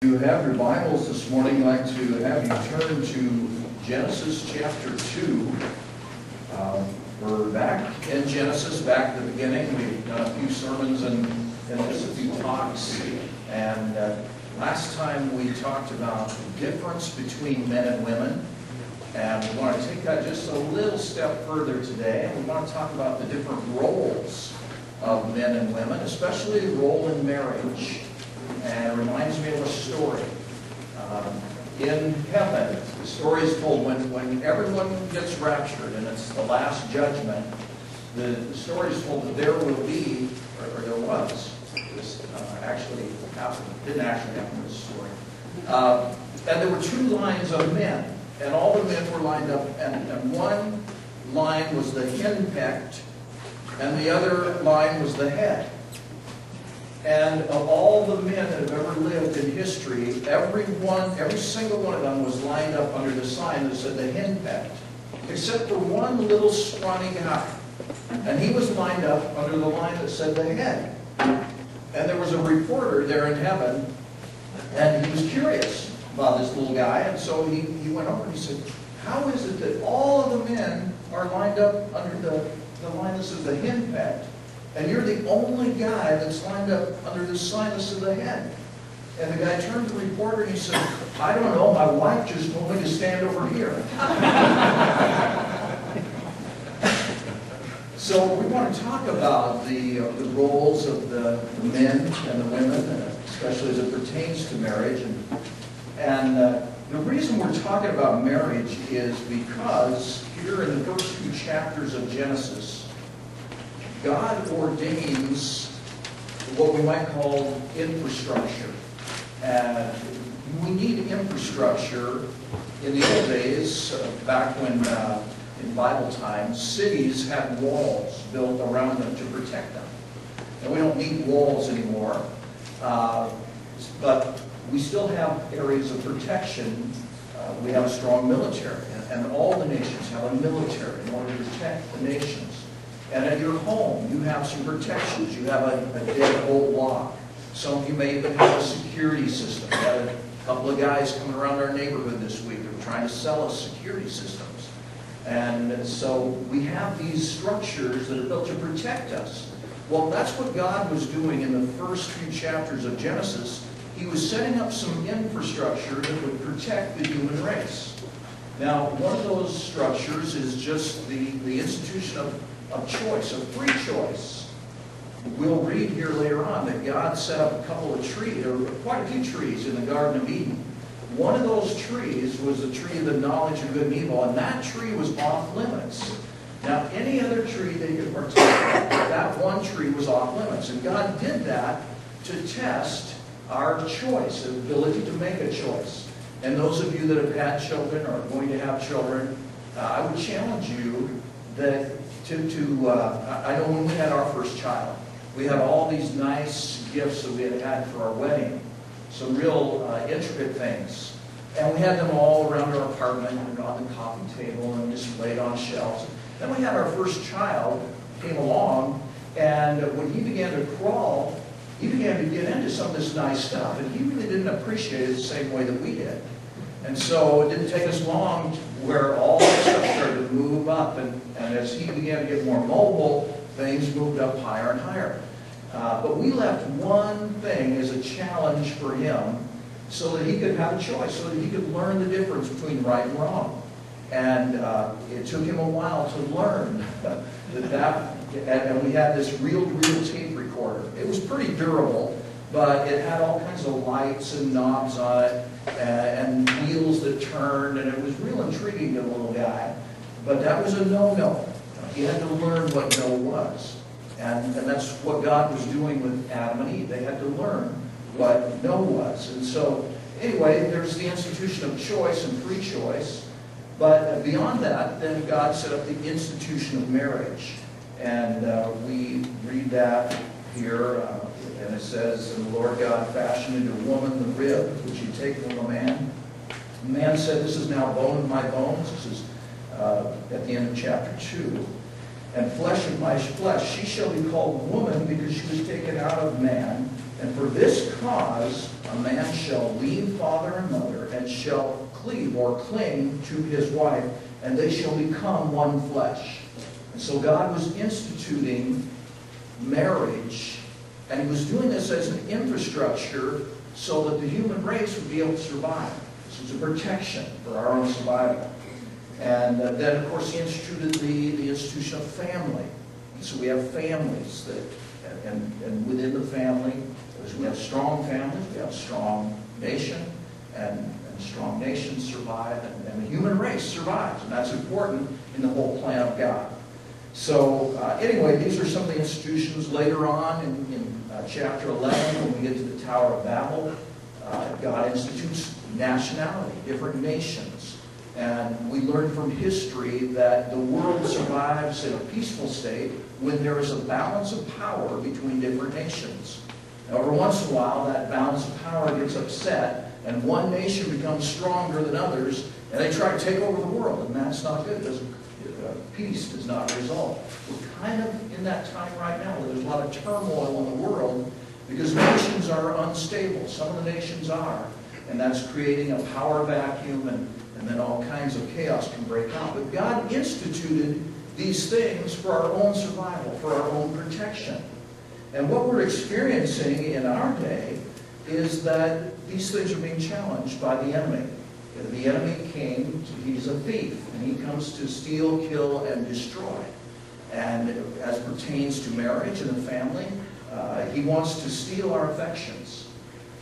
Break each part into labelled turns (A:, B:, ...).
A: You have your Bibles this morning. I'd like to have you turn to Genesis chapter 2. We're back in Genesis, back at the beginning. We've done a few sermons and just a few talks. And last time we talked about the difference between men and women. And we want to take that just a little step further today. And we want to talk about the different roles of men and women, especially the role in marriage. And it reminds me of a story. In heaven, the story is told when everyone gets raptured and it's the last judgment, the story is told that there will be, or there was, this actually happened, didn't actually happen in this story. And there were two lines of men, and all the men were lined up, and one line was the henpecked, and the other line was the head. And of all the men that have ever lived in history, every single one of them was lined up under the sign that said the henpecked, except for one little scrawny guy. And he was lined up under the line that said the head. And there was a reporter there in heaven, and he was curious about this little guy, and so he went over and he said, how is it that all of the men are lined up under the line that says the henpecked, and you're the only guy that's lined up under the sign that says the head? And the guy turned to the reporter and he said, I don't know, my wife just told me to stand over here. So we want to talk about the roles of the men and the women, especially as it pertains to marriage. And the reason we're talking about marriage is because here in the first few chapters of Genesis, God ordains what we might call infrastructure. And we need infrastructure. In the old days, back when in Bible times, cities had walls built around them to protect them. And we don't need walls anymore, but we still have areas of protection. We have a strong military, and all the nations have a military in order to protect the nations. And at your home, you have some protections. You have a deadbolt lock. Some of you may even have a security system. We had a couple of guys coming around our neighborhood this week that were trying to sell us security systems. And so we have these structures that are built to protect us. Well, that's what God was doing in the first few chapters of Genesis. He was setting up some infrastructure that would protect the human race. Now, one of those structures is just the institution of choice, of free choice. We'll read here later on that God set up a couple of trees, or quite a few trees in the Garden of Eden. One of those trees was the tree of the knowledge of good and evil, and that tree was off limits. Now, any other tree they could partake in, that one tree was off limits. And God did that to test our choice, the ability to make a choice. And those of you that have had children or are going to have children, I would challenge you that I know when we had our first child, we had all these nice gifts that we had for our wedding, some real intricate things. And we had them all around our apartment and on the coffee table and displayed on shelves. Then we had our first child, came along, and when he began to crawl, he began to get into some of this nice stuff, and he really didn't appreciate it the same way that we did. And so it didn't take us long where all that stuff started to move up, and as he began to get more mobile, things moved up higher and higher. But we left one thing as a challenge for him so that he could have a choice, so that he could learn the difference between right and wrong. And it took him a while to learn and we had this reel-to-reel tape recorder. It was pretty durable, but it had all kinds of lights and knobs on it, and wheels that turned, and it was real intriguing to the little guy. But that was a no-no. He had to learn what no was. And that's what God was doing with Adam and Eve. They had to learn what no was. And so, anyway, there's the institution of choice and free choice. But beyond that, then God set up the institution of marriage. And we read that here. And it says, and the Lord God fashioned into woman the rib, which he take from a man. The man said, this is now bone of my bones. This is at the end of chapter 2. And flesh of my flesh. She shall be called woman because she was taken out of man. And for this cause, a man shall leave father and mother, and shall cleave or cling to his wife, and they shall become one flesh. And so God was instituting marriage, and he was doing this as an infrastructure so that the human race would be able to survive. This was a protection for our own survival. And then, of course, he instituted the institution of family. And so we have families that, and within the family, as we have strong families, we have a strong nation, and strong nations survive, and the human race survives. And that's important in the whole plan of God. So anyway, these are some of the institutions later on in chapter 11, when we get to the Tower of Babel. God institutes nationality, different nations. And we learn from history that the world survives in a peaceful state when there is a balance of power between different nations. Now, every once in a while, that balance of power gets upset, and one nation becomes stronger than others, and they try to take over the world, and that's not good. Peace does not result. We're kind of in that time right now where there's a lot of turmoil in the world because nations are unstable. Some of the nations are, and that's creating a power vacuum, and then all kinds of chaos can break out. But God instituted these things for our own survival, for our own protection. And what we're experiencing in our day is that these things are being challenged by the enemy. The enemy he's a thief, and he comes to steal, kill, and destroy. And as pertains to marriage and the family, he wants to steal our affections.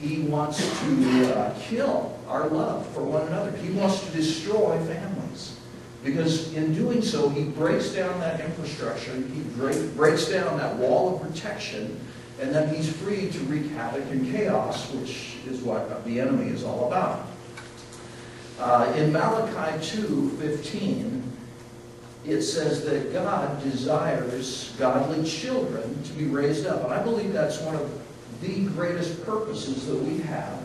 A: He wants to kill our love for one another. He wants to destroy families. Because in doing so, he breaks down that infrastructure, he breaks down that wall of protection, and then he's free to wreak havoc and chaos, which is what the enemy is all about. In Malachi 2:15, it says that God desires godly children to be raised up. And I believe that's one of the greatest purposes that we have,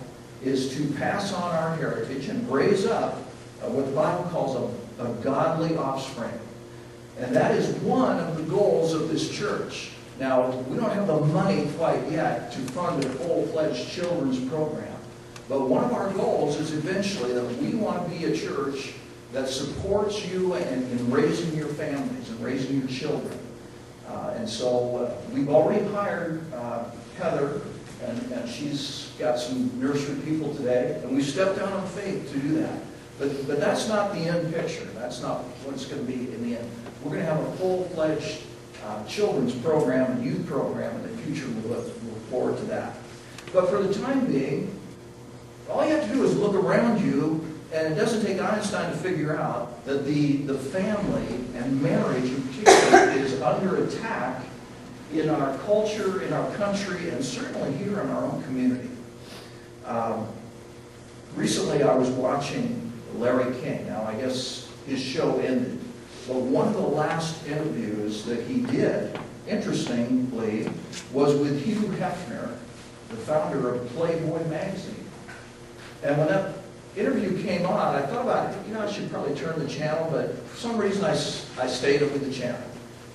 A: is to pass on our heritage and raise up what the Bible calls a godly offspring. And that is one of the goals of this church. Now, we don't have the money quite yet to fund a full-fledged children's program. But one of our goals is eventually that we want to be a church that supports you in raising your families and raising your children. And so we've already hired Heather, and she's got some nursery people today, and we've stepped out on faith to do that. But that's not the end picture. That's not what it's going to be in the end. We're going to have a full-fledged children's program and youth program in the future. We look forward to that. But for the time being, all you have to do is look around you, and it doesn't take Einstein to figure out that the family and marriage in particular is under attack in our culture, in our country, and certainly here in our own community. Recently I was watching Larry King. Now I guess his show ended, but one of the last interviews that he did, interestingly, was with Hugh Hefner, the founder of Playboy magazine. And when that interview came on, I thought about, I should probably turn the channel, but for some reason I stayed with the channel.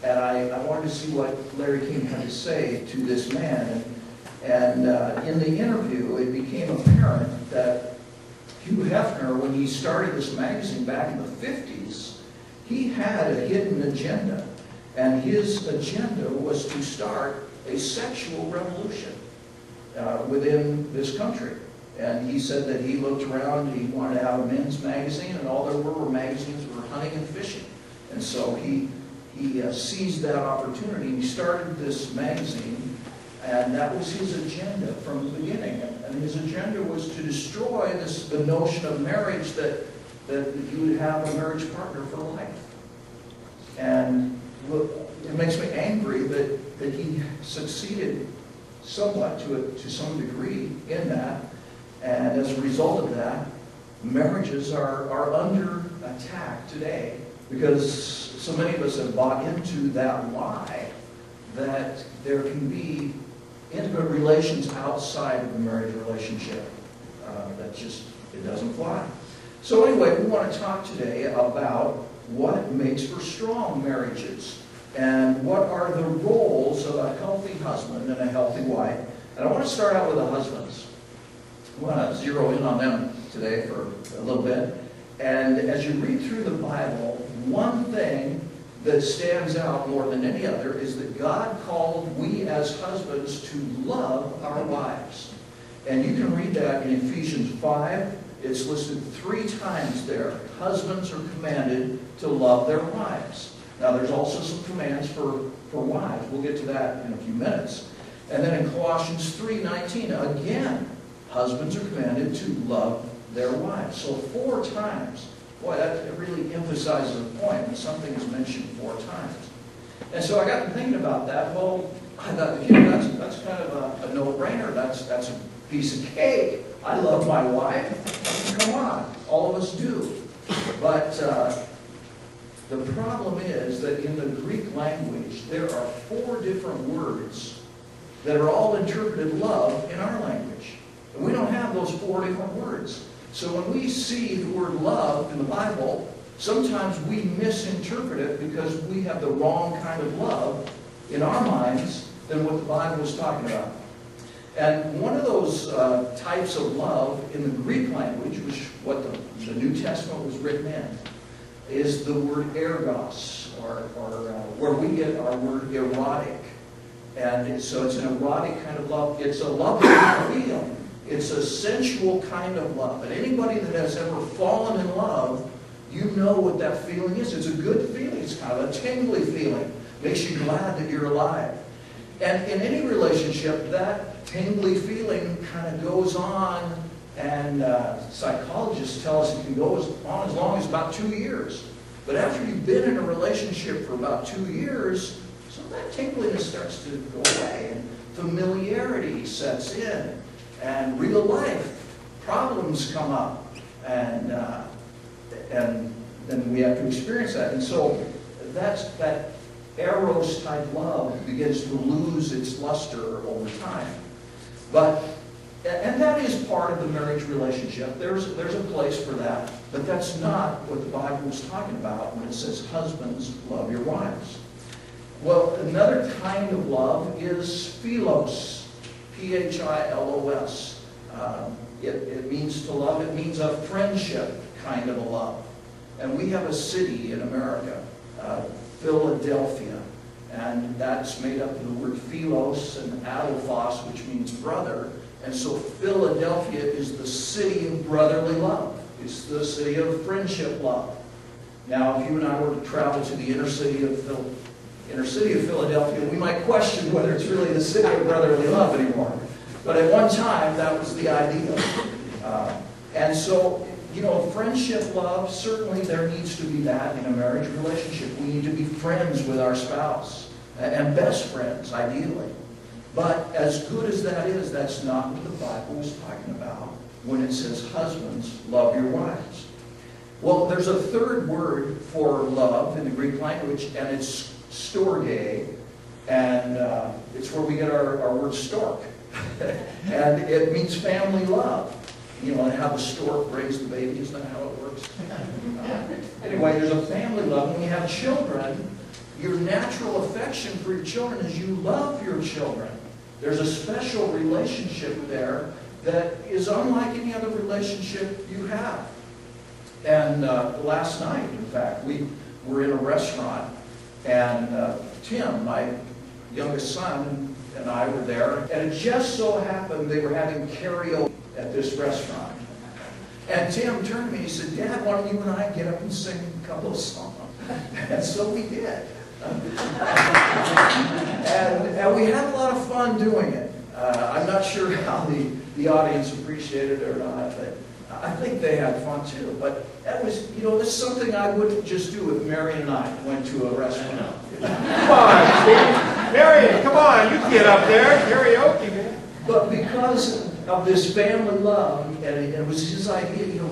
A: And I wanted to see what Larry King had to say to this man. And in the interview, it became apparent that Hugh Hefner, when he started this magazine back in the 50s, he had a hidden agenda. And his agenda was to start a sexual revolution within this country. And he said that he looked around, he wanted to have a men's magazine, and all there were magazines that were hunting and fishing. And so he seized that opportunity, and he started this magazine, and that was his agenda from the beginning. And his agenda was to destroy the notion of marriage, that you would have a marriage partner for life. And it makes me angry that he succeeded somewhat to some degree in that. And as a result of that, marriages are under attack today because so many of us have bought into that lie that there can be intimate relations outside of the marriage relationship. It doesn't fly. So anyway, we want to talk today about what makes for strong marriages and what are the roles of a healthy husband and a healthy wife, And I want to start out with the husbands. I want to zero in on them today for a little bit. And as you read through the Bible, one thing that stands out more than any other is that God called we as husbands to love our wives. And you can read that in Ephesians 5. It's listed 3 times there. Husbands are commanded to love their wives. Now there's also some commands for wives. We'll get to that in a few minutes. And then in Colossians 3:19, again, husbands are commanded to love their wives. So 4 times. Boy, that really emphasizes a point when something is mentioned 4 times. And so I got to thinking about that. Well, I thought, that's kind of a no-brainer. That's a piece of cake. I love my wife. Come on, all of us do. But the problem is that in the Greek language, there are 4 different words that are all interpreted love in our language. And we don't have those 4 different words. So when we see the word love in the Bible, sometimes we misinterpret it because we have the wrong kind of love in our minds than what the Bible is talking about. And one of those types of love in the Greek language, which what the New Testament was written in, is the word ergos, or where we get our word erotic. And so it's an erotic kind of love. It's a love that you feel. It's a sensual kind of love. And anybody that has ever fallen in love, you know what that feeling is. It's a good feeling. It's kind of a tingly feeling. Makes you glad that you're alive. And in any relationship, that tingly feeling kind of goes on, and psychologists tell us it can go on as long as about 2 years. But after you've been in a relationship for about 2 years, some of that tingliness starts to go away, and familiarity sets in. And real life problems come up, and then we have to experience that. And so that eros type love begins to lose its luster over time. And that is part of the marriage relationship. There's a place for that, but that's not what the Bible is talking about when it says husbands love your wives. Well, another kind of love is philos. Philos. It means to love. It means a friendship kind of a love. And we have a city in America, Philadelphia, and that's made up of the word philos and adelphos, which means brother. And so Philadelphia is the city of brotherly love. It's the city of friendship love. Now, if you and I were to travel to the inner city of Philadelphia, we might question whether it's really the city of brotherly love anymore. But at one time, that was the ideal. And so, friendship love, certainly there needs to be that in a marriage relationship. We need to be friends with our spouse, and best friends, ideally. But as good as that is, that's not what the Bible is talking about when it says, husbands, love your wives. Well, there's a third word for love in the Greek language, and it's storge, and it's where we get our word stork. And it means family love. And how the stork brings the baby, isn't that how it works? Anyway, there's a family love. When you have children, your natural affection for your children is you love your children. There's a special relationship there that is unlike any other relationship you have. And last night, in fact, we were in a restaurant, and Tim, my youngest son, and I were there, and it just so happened they were having karaoke at this restaurant. And Tim turned to me and he said, "Dad, why don't you and I get up and sing a couple of songs?" And so we did. And we had a lot of fun doing it. I'm not sure how the audience appreciated it or not, but I think they had fun too. But that was, that's something I wouldn't just do if Marion and I went to a restaurant.
B: Come on, Steve. Marion, come on, you can get up there. Karaoke, man.
A: But because of this family love, and it was his idea,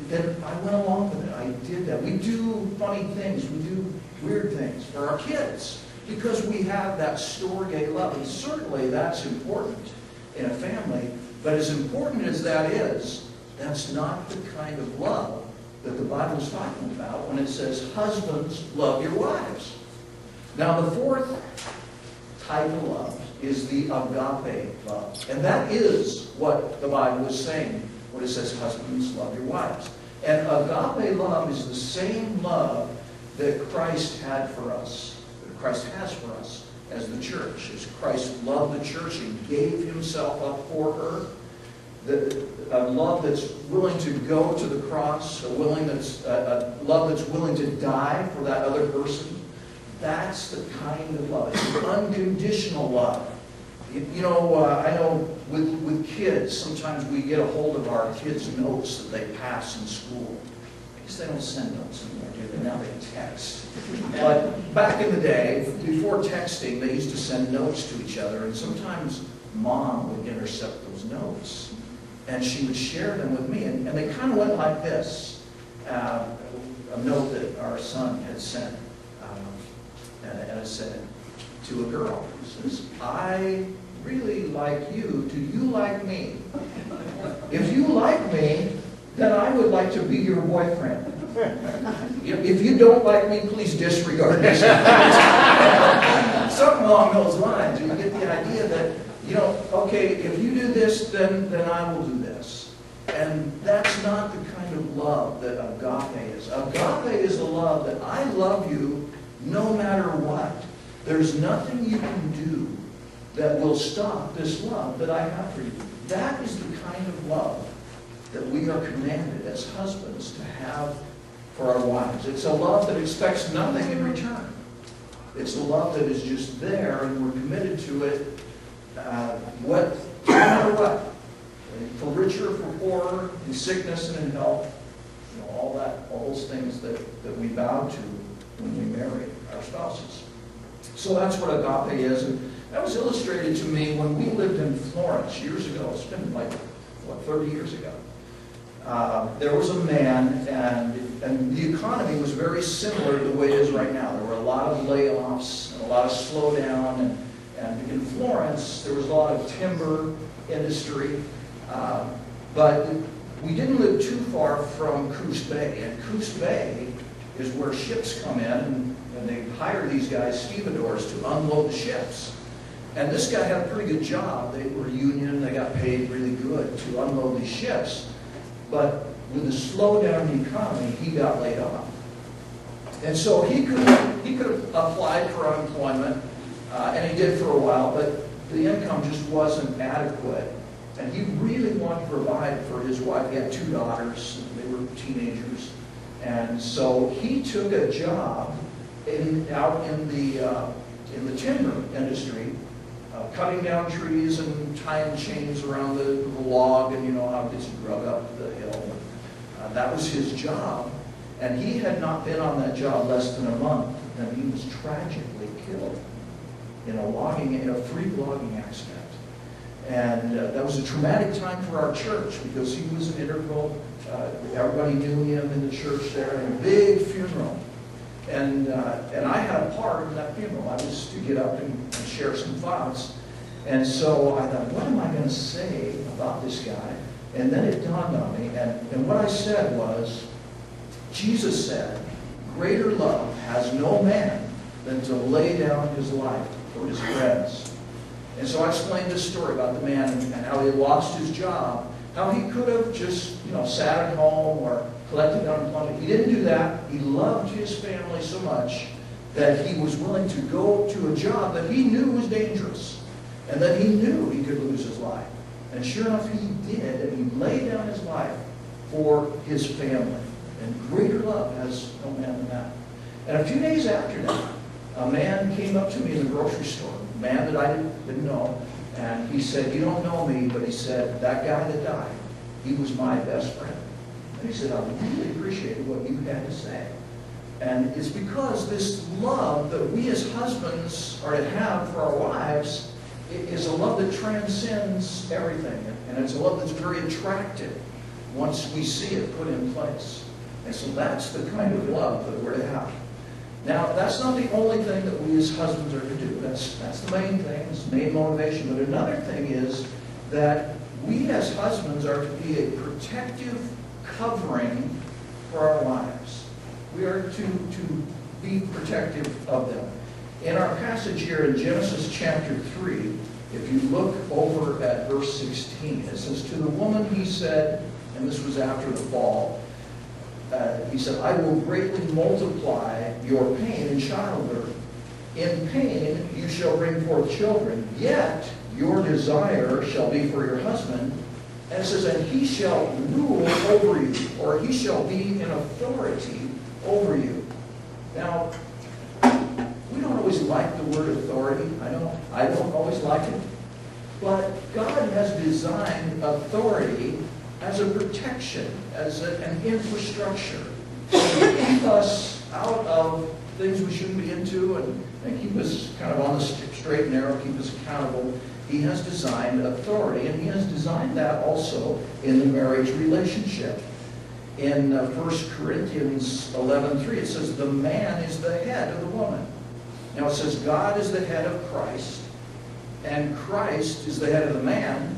A: that I went along with it. I did that. We do funny things. We do weird things for our kids because we have that storge love. And certainly that's important in a family. But as important as that is, that's not the kind of love that the Bible is talking about when it says, husbands, love your wives. Now, the fourth type of love is the agape love. And that is what the Bible is saying when it says, husbands, love your wives. And agape love is the same love that Christ had for us, that Christ has for us as the church. As Christ loved the church and gave himself up for her. A love that's willing to go to the cross, a love that's willing to die for that other person. That's the kind of love. It's unconditional love. You know, I know with kids, sometimes we get a hold of our kids' notes that they pass in school. I guess they don't send notes anymore, do they? Now they text. But back in the day, before texting, they used to send notes to each other, and sometimes Mom would intercept those notes, and she would share them with me, and they kind of went like this. A note that our son had sent, and it said to a girl, it says, I really like you. Do you like me? If you like me, then I would like to be your boyfriend. If you don't like me, please disregard me. Something along those lines. You get the idea that, you know, okay, if you do this, then I will do this. And that's not the kind of love that agape is. Agape is a love that I love you no matter what. There's nothing you can do that will stop this love that I have for you. That is the kind of love that we are commanded as husbands to have for our wives. It's a love that expects nothing in return. It's a love that is just there, and we're committed to it no matter what. For richer, for poorer, in sickness and in health, you know, all those things that we vow to when we marry our spouses. So that's what agape is. And that was illustrated to me when we lived in Florence years ago. It's been like, 30 years ago. There was a man, and the economy was very similar to the way it is right now. There were a lot of layoffs and a lot of slowdown. And in Florence, there was a lot of timber industry. But we didn't live too far from Coos Bay. And Coos Bay is where ships come in, and they hire these guys, stevedores, to unload the ships. And this guy had a pretty good job. They were union, they got paid really good to unload these ships. But with the slowdown in the economy, he got laid off. And so he could have applied for unemployment, and he did for a while, but the income just wasn't adequate. And he really wanted to provide for his wife. He had 2 daughters, and they were teenagers. And so he took a job out in the timber industry, cutting down trees and tying chains around the log, and you know how it gets drug up the hill. That was his job. And he had not been on that job less than a month, and he was tragically killed in a freak logging accident. And that was a traumatic time for our church because he was an integral. Everybody knew him in the church there, and a big funeral. And I had a part in that funeral. I was to get up and share some thoughts. And so I thought, what am I going to say about this guy? And then it dawned on me. And what I said was, Jesus said, greater love has no man than to lay down his life for his friends. And so I explained this story about the man and how he had lost his job, how he could have just, sat at home or collected unemployment. He didn't do that. He loved his family so much that he was willing to go to a job that he knew was dangerous and that he knew he could lose his life. And sure enough, he did, and he laid down his life for his family. And greater love has no man than that. And a few days after that, a man came up to me in the grocery store, a man that I didn't know, and he said, you don't know me, but he said, that guy that died, he was my best friend. And he said, I really appreciated what you had to say. And it's because this love that we as husbands are to have for our wives is a love that transcends everything. And it's a love that's very attractive once we see it put in place. And so that's the kind of love that we're to have. Now, that's not the only thing that we as husbands are to do. That's the main thing, it's the main motivation. But another thing is that we as husbands are to be a protective covering for our wives. We are to be protective of them. In our passage here in Genesis chapter 3, if you look over at verse 16, it says, "To the woman he said," and this was after the fall, he said, "I will greatly multiply your pain in childbirth. In pain you shall bring forth children, yet your desire shall be for your husband." And it says, "And he shall rule over you," or he shall be in authority over you. Now, we don't always like the word authority. I don't always like it. But God has designed authority as a protection, as an infrastructure to keep us out of things we shouldn't be into and keep us kind of on the straight and narrow, keep us accountable. He has designed authority, and he has designed that also in the marriage relationship. In 1 Corinthians 11:3, it says, "The man is the head of the woman." Now it says God is the head of Christ, and Christ is the head of the man,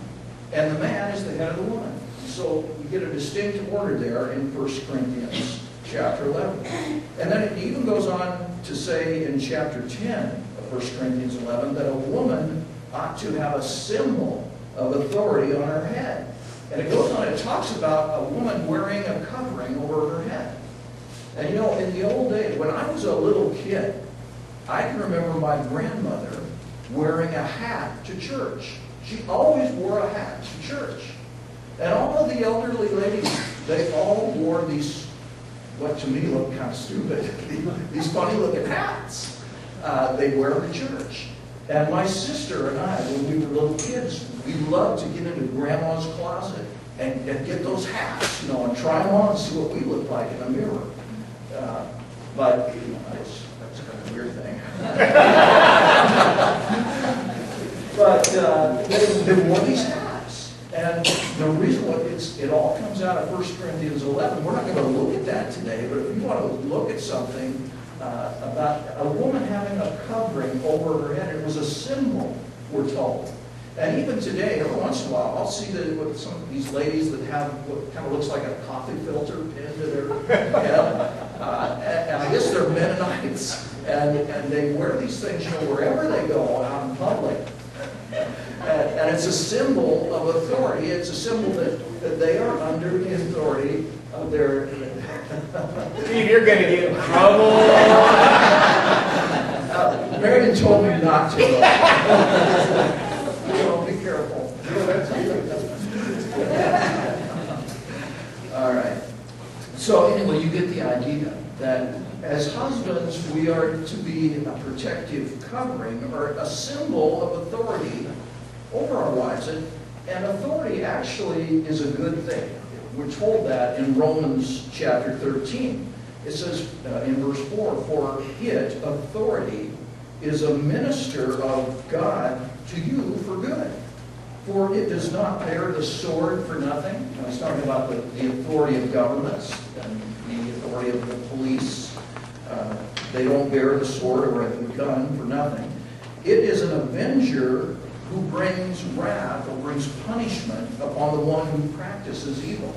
A: and the man is the head of the woman. So you get a distinct order there in 1 Corinthians chapter 11. And then it even goes on to say in chapter 10 of 1 Corinthians 11 that a woman ought to have a symbol of authority on her head. And it goes on, it talks about a woman wearing a covering over her head. And in the old days, when I was a little kid, I can remember my grandmother wearing a hat to church. She always wore a hat to church. And all of the elderly ladies, they all wore these, what to me looked kind of stupid, these funny looking hats. They wear to church. And my sister and I, when we were little kids, we loved to get into Grandma's closet and get those hats, and try them on and see what we looked like in a mirror. But that's kind of a weird thing. But they wore these hats. And the reason it all comes out of 1 Corinthians 11. We're not going to look at that today, but if you want to look at something about a woman having a covering over her head, it was a symbol, we're told. And even today, every once in a while, I'll see that with some of these ladies that have what kind of looks like a coffee filter pinned to their head. And I guess they're Mennonites. And they wear these things, wherever they go out in public. And it's a symbol of authority. It's a symbol that they are under the authority of their...
B: Steve, you're going to get in trouble.
A: Marion told me not to. Be careful. All right. So anyway, you get the idea that as husbands, we are to be a protective covering or a symbol of authority over our wives. And authority actually is a good thing. We're told that in Romans chapter 13. It says in verse 4, "For it, authority, is a minister of God to you for good. For it does not bear the sword for nothing." And he's talking about the authority of governments and the authority of the police. They don't bear the sword or a gun for nothing. "It is an avenger who brings wrath or brings punishment upon the one who practices evil."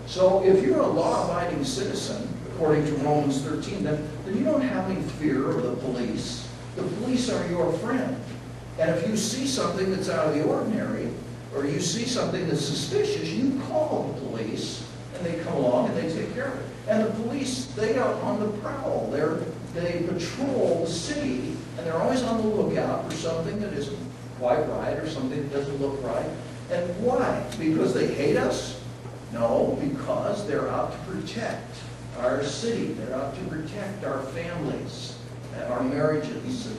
A: So if you're a law-abiding citizen, according to Romans 13, then you don't have any fear of the police. The police are your friend. And if you see something that's out of the ordinary, or you see something that's suspicious, you call the police, and they come along and they take care of it. And the police, they are on the prowl. They patrol the city, and they're always on the lookout for something that isn't quite right or something that doesn't look right. And why? Because they hate us? No, because they're out to protect our city. They're out to protect our families, our marriages.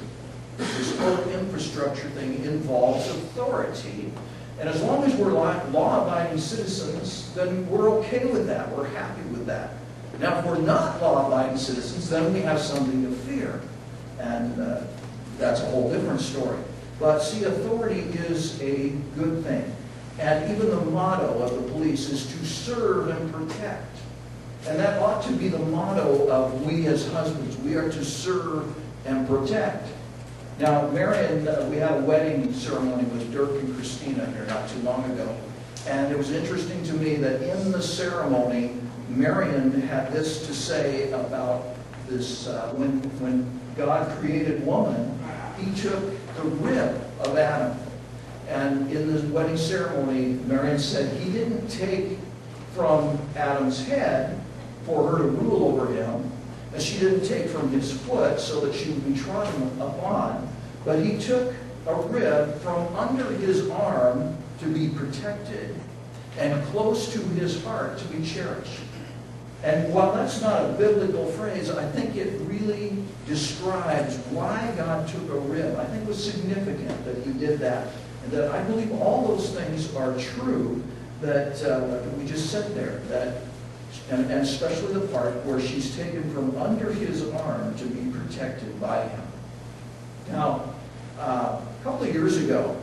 A: This whole infrastructure thing involves authority. And as long as we're law-abiding citizens, then we're okay with that. We're happy with that. Now, if we're not law-abiding citizens, then we have something to fear. And that's a whole different story. But see, authority is a good thing. And even the motto of the police is to serve and protect. And that ought to be the motto of we as husbands. We are to serve and protect. Now, Marion, we had a wedding ceremony with Dirk and Christina here not too long ago. And it was interesting to me that in the ceremony, Marion had this to say about this, when God created woman, he took the rib of Adam. And in the wedding ceremony, Marion said he didn't take from Adam's head for her to rule over him, and she didn't take from his foot so that she would be trodden upon, but he took a rib from under his arm to be protected and close to his heart to be cherished. And while that's not a biblical phrase, I think it really describes why God took a rib. I think it was significant that he did that. And that I believe all those things are true that we just said there. And especially the part where she's taken from under his arm to be protected by him. Now, a couple of years ago,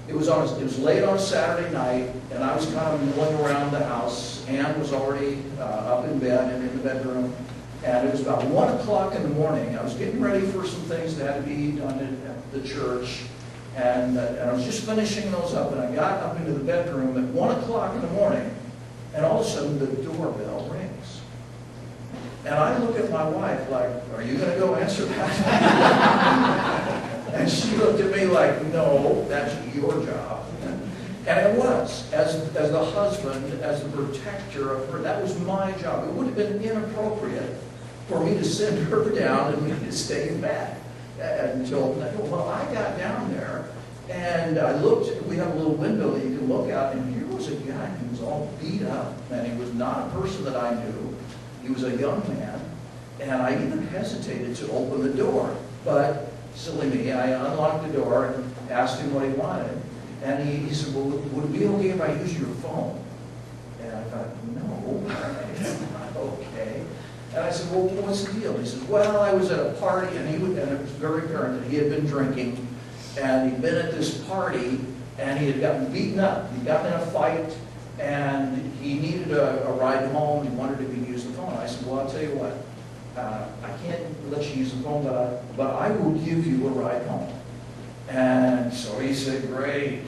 A: it was late on a Saturday night, and I was kind of mulling around the house. Ann was already up in bed and in the bedroom, and it was about 1 o'clock in the morning. I was getting ready for some things that had to be done at the church, and I was just finishing those up, and I got up into the bedroom at 1 o'clock in the morning, and all of a sudden the doorbell rings. And I look at my wife like, are you going to go answer that? And she looked at me like, no, that's your job. And it was. As the husband, as the protector of her, that was my job. It would have been inappropriate for me to send her down and me to stay in bed until, well, I got down there and I looked, we have a little window that you can look out, and here was a guy who was all beat up, and he was not a person that I knew. He was a young man, and I even hesitated to open the door, but silly me, I unlocked the door and asked him what he wanted. And he said, well, would it be okay if I use your phone? And I thought, no, it's not okay. And I said, well, what's the deal? He said, well, I was at a party, and it was very apparent that he had been drinking, and he'd been at this party, and he had gotten beaten up. He'd gotten in a fight, and he needed a ride home. He wondered if he could use the phone. I said, well, I'll tell you what. I can't let you use the phone, but I will give you a ride home. And so he said, great.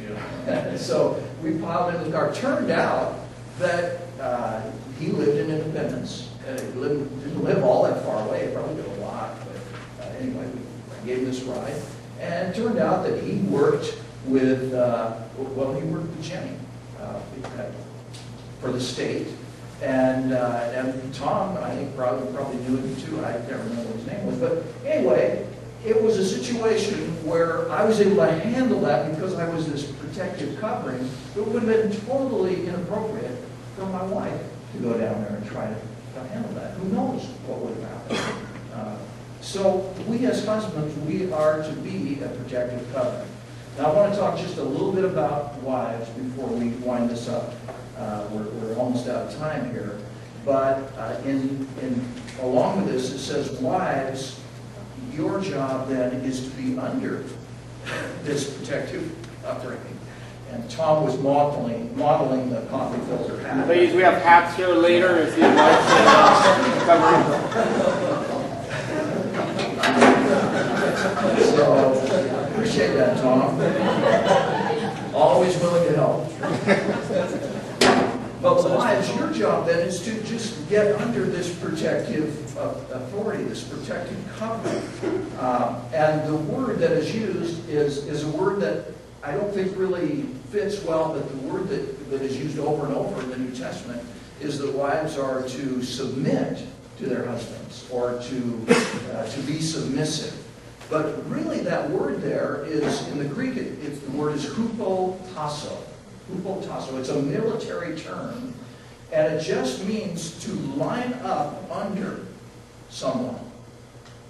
A: So we piled into the car. Turned out that he lived in Independence. He didn't live all that far away. He probably did a lot. But anyway, we gave him this ride. And it turned out that he worked with, he worked with Jenny for the state. And Tom, I think, probably knew him too. I can't remember what his name was. But anyway, it was a situation where I was able to handle that because I was this protective covering. It would have been totally inappropriate for my wife to go down there and try to handle that. Who knows what would have happened? So we as husbands, we are to be a protective covering. Now I want to talk just a little bit about wives before we wind this up. We're almost out of time here. But along with this, it says, wives, your job then is to be under this protective covering. And Tom was modeling the coffee filter hat.
B: Ladies, we have hats here later if you'd like to cover.
A: So, appreciate that, Tom. Always willing to help. But wives, your job then is to just get under this protective authority, this protective covering. And the word that is used is a word that I don't think really fits well, but the word that is used over and over in the New Testament is that wives are to submit to their husbands or to be submissive. But really that word there is, in the Greek, the word is hupotasso. Hupotasso. It's a military term, and it just means to line up under someone.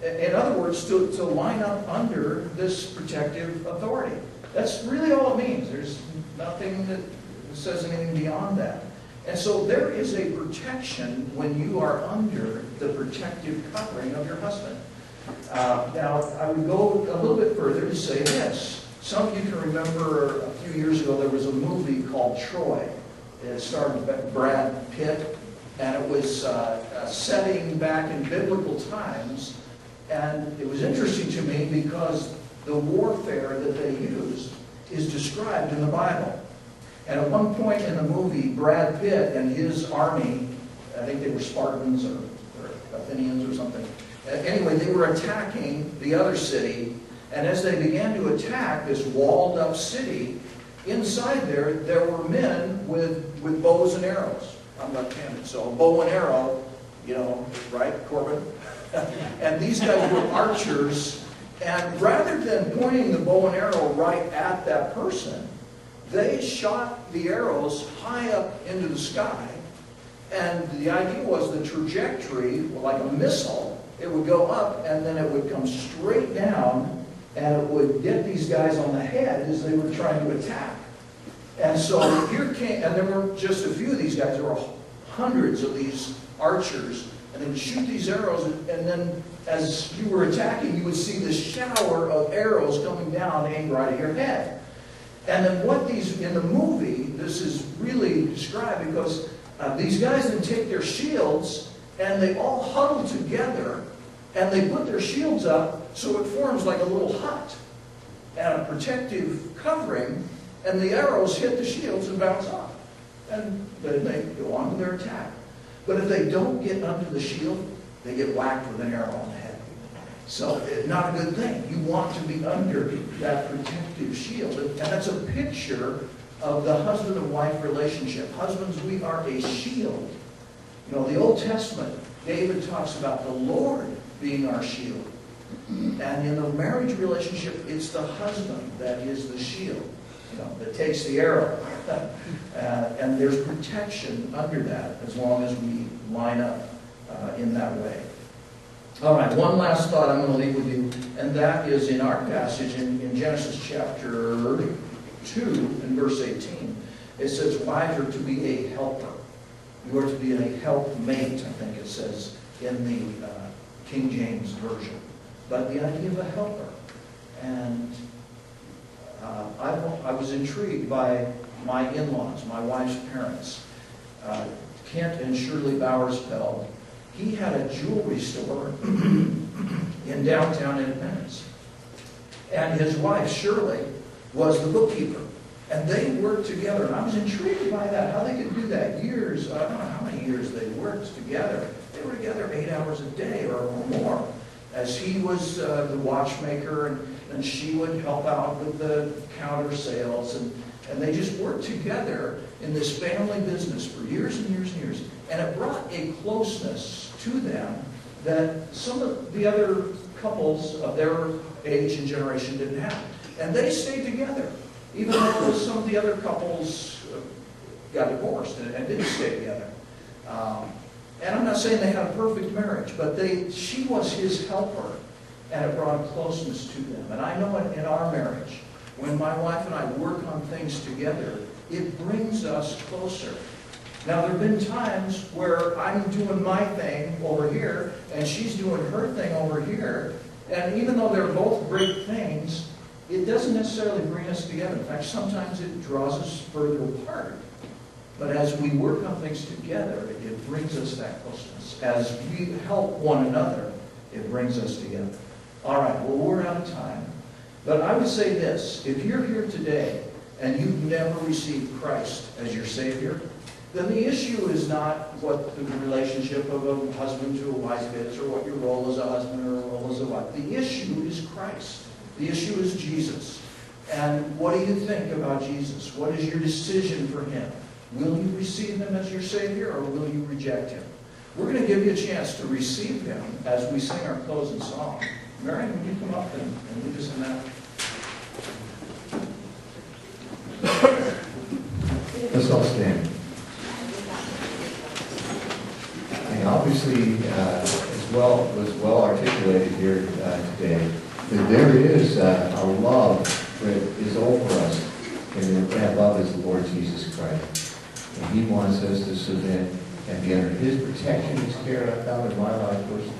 A: In other words, to line up under this protective authority. That's really all it means. There's nothing that says anything beyond that. And so there is a protection when you are under the protective covering of your husband. Now, I would go a little bit further to say this. Some of you can remember a few years ago there was a movie called Troy. It starred Brad Pitt, and it was setting back in biblical times. And it was interesting to me because the warfare that they used is described in the Bible. And at one point in the movie, Brad Pitt and his army, I think they were Spartans or Athenians or something, Anyway, they were attacking the other city, and as they began to attack this walled-up city, inside there were men with bows and arrows. I'm left-handed, so a bow and arrow, you know, right, Corbin? And these guys were archers, and rather than pointing the bow and arrow right at that person, they shot the arrows high up into the sky, and the idea was the trajectory, like a missile, it would go up and then it would come straight down, and it would get these guys on the head as they were trying to attack. And so here came, and there were just a few of these guys, there were hundreds of these archers, and they would shoot these arrows, and then as you were attacking, you would see this shower of arrows coming down aimed right at your head. And then what these, in the movie, this is really described because these guys then take their shields and they all huddle together and they put their shields up so it forms like a little hut and a protective covering, and the arrows hit the shields and bounce off. And then they go on to their attack. But if they don't get under the shield, they get whacked with an arrow on the head. So, not a good thing. You want to be under that protective shield. And that's a picture of the husband and wife relationship. Husbands, we are a shield. You know, the Old Testament, David talks about the Lord being our shield. And in the marriage relationship, it's the husband that is the shield, you know, that takes the arrow. And there's protection under that as long as we line up in that way. All right, one last thought I'm going to leave with you, and that is in our passage in Genesis chapter 2 and verse 18. It says, wives are to be a helper. You are to be a helpmate, I think it says in the King James Version. But the idea of a helper. And I was intrigued by my in-laws, my wife's parents, Kent and Shirley Bowersfeld. He had a jewelry store in downtown Independence. And his wife, Shirley, was the bookkeeper. And they worked together. And I was intrigued by that, how they could do that. Years, I don't know how many years they worked together. They were together 8 hours a day or more. As he was the watchmaker, and she would help out with the counter sales. And they just worked together in this family business for years and years and years. And it brought a closeness to them that some of the other couples of their age and generation didn't have. And they stayed together, even though some of the other couples got divorced and didn't stay together. And I'm not saying they had a perfect marriage, but she was his helper, and it brought a closeness to them. And I know in our marriage, when my wife and I work on things together, it brings us closer. Now, there have been times where I'm doing my thing over here, and she's doing her thing over here, and even though they're both great things, it doesn't necessarily bring us together. In fact, sometimes it draws us further apart. But as we work on things together, it brings us that closeness. As we help one another, it brings us together. All right, well, we're out of time. But I would say this, if you're here today and you've never received Christ as your Savior, then the issue is not what the relationship of a husband to a wife is, or what your role as a husband or a role as a wife. The issue is Christ. The issue is Jesus. And what do you think about Jesus? What is your decision for Him? Will you receive Him as your Savior, or will you reject Him? We're going to give you a chance to receive Him as we sing our closing song. Marion, would you come up and lead us in that?
C: Let's all stand. And obviously, was well articulated here today, that there is a love that is over us, and that love is the Lord Jesus Christ. And He wants us to submit and be under His protection, His care. I found in my life personally.